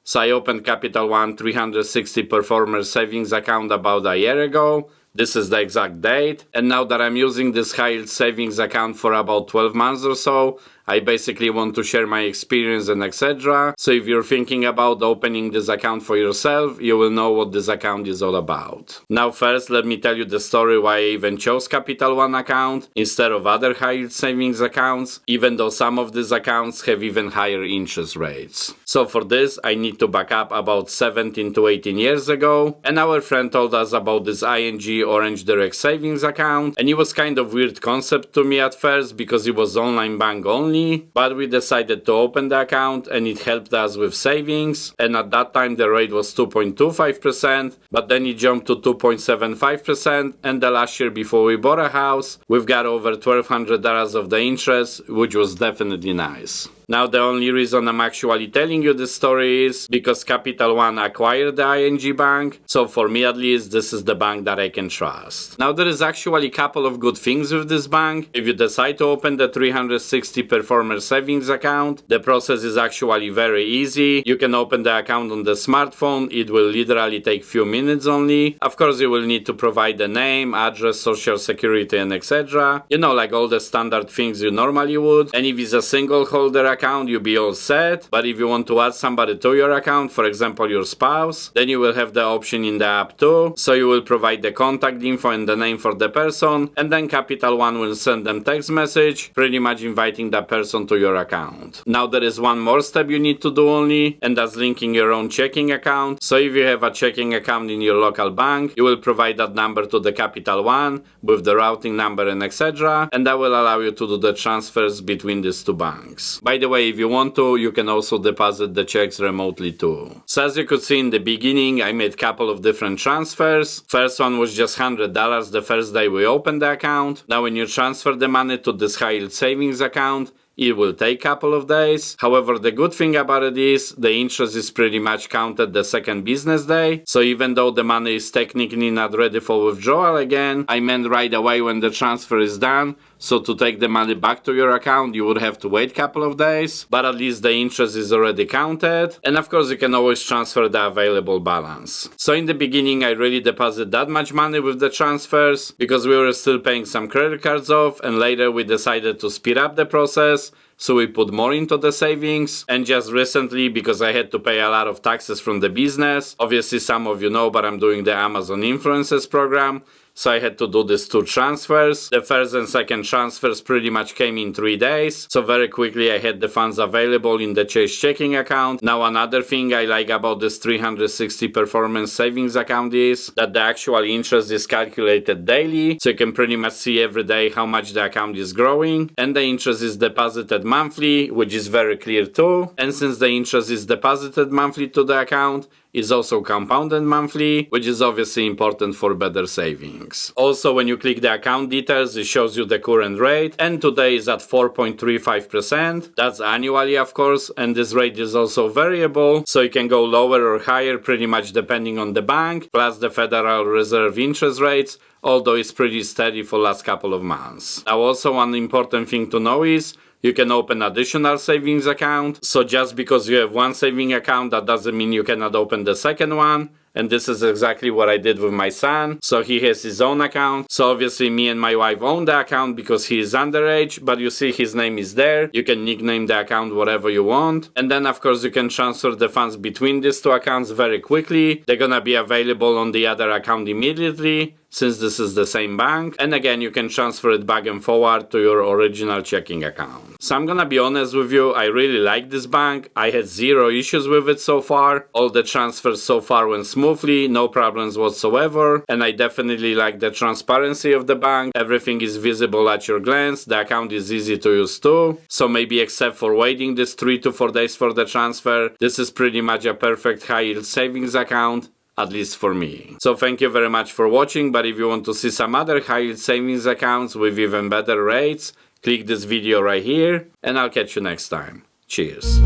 So I opened Capital One 360 Performer Savings account about a year ago. This is the exact date. And now that I'm using this high yield savings account for about 12 months or so, I basically want to share my experience and etc. So if you're thinking about opening this account for yourself, you will know what this account is all about. Now first, let me tell you the story why I even chose Capital One account instead of other high yield savings accounts, even though some of these accounts have even higher interest rates. So for this, I need to back up about 17 to 18 years ago, and our friend told us about this ING Orange Direct Savings account, and it was kind of weird concept to me at first because it was online bank only. But we decided to open the account and it helped us with savings, and at that time the rate was 2.25%, but then it jumped to 2.75%, and the last year before we bought a house we've got over $1,200 of the interest, which was definitely nice. Now the only reason I'm actually telling you this story is because Capital One acquired the ING bank, so for me at least this is the bank that I can trust. Now there is actually a couple of good things with this bank. If you decide to open the 360 Performer Savings account, the process is actually very easy. You can open the account on the smartphone, it will literally take few minutes only. Of course you will need to provide the name, address, social security and etc. You know, like all the standard things you normally would. And if it's a single holder account, you'll be all set. But if you want to add somebody to your account, for example your spouse, then you will have the option in the app too. So you will provide the contact info and the name for the person, and then Capital One will send them text message pretty much inviting that person to your account. Now there is one more step you need to do only, and that's linking your own checking account. So if you have a checking account in your local bank, you will provide that number to the Capital One with the routing number and etc. and that will allow you to do the transfers between these two banks. By the way, if you want to, you can also deposit the checks remotely too. So as you could see in the beginning, I made a couple of different transfers. First one was just $100 the first day we opened the account. Now when you transfer the money to this high yield savings account, it will take a couple of days. However, the good thing about it is the interest is pretty much counted the second business day. So even though the money is technically not ready for withdrawal again, I meant right away when the transfer is done. So to take the money back to your account, you would have to wait a couple of days, but at least the interest is already counted. And of course, you can always transfer the available balance. So in the beginning, I really deposited that much money with the transfers because we were still paying some credit cards off, and later we decided to speed up the process. So we put more into the savings, and just recently, because I had to pay a lot of taxes from the business, obviously some of you know, but I'm doing the Amazon Influencers program, so I had to do these two transfers. The first and second transfers pretty much came in 3 days, so very quickly I had the funds available in the Chase checking account. Now another thing I like about this 360 Performance Savings account is that the actual interest is calculated daily, so you can pretty much see every day how much the account is growing, and the interest is deposited monthly, which is very clear too. And since the interest is deposited monthly to the account, is also compounded monthly, which is obviously important for better savings. Also, when you click the account details, it shows you the current rate, and today is at 4.35%. That's annually, of course, and this rate is also variable, so you can go lower or higher pretty much depending on the bank, plus the Federal Reserve interest rates, although it's pretty steady for last couple of months. Now also one important thing to know is you can open additional savings account. So just because you have one saving account, that doesn't mean you cannot open the second one. And this is exactly what I did with my son. So he has his own account. So obviously me and my wife own the account because he is underage, but you see his name is there. You can nickname the account whatever you want. And then of course you can transfer the funds between these two accounts very quickly. They're gonna be available on the other account immediately, since this is the same bank. And again, you can transfer it back and forward to your original checking account. So I'm gonna be honest with you, I really like this bank. I had zero issues with it so far. All the transfers so far went smoothly, no problems whatsoever. And I definitely like the transparency of the bank. Everything is visible at your glance. The account is easy to use too. So maybe except for waiting this 3 to 4 days for the transfer, this is pretty much a perfect high yield savings account, at least for me. So thank you very much for watching, but if you want to see some other high yield savings accounts with even better rates, click this video right here, and I'll catch you next time. Cheers.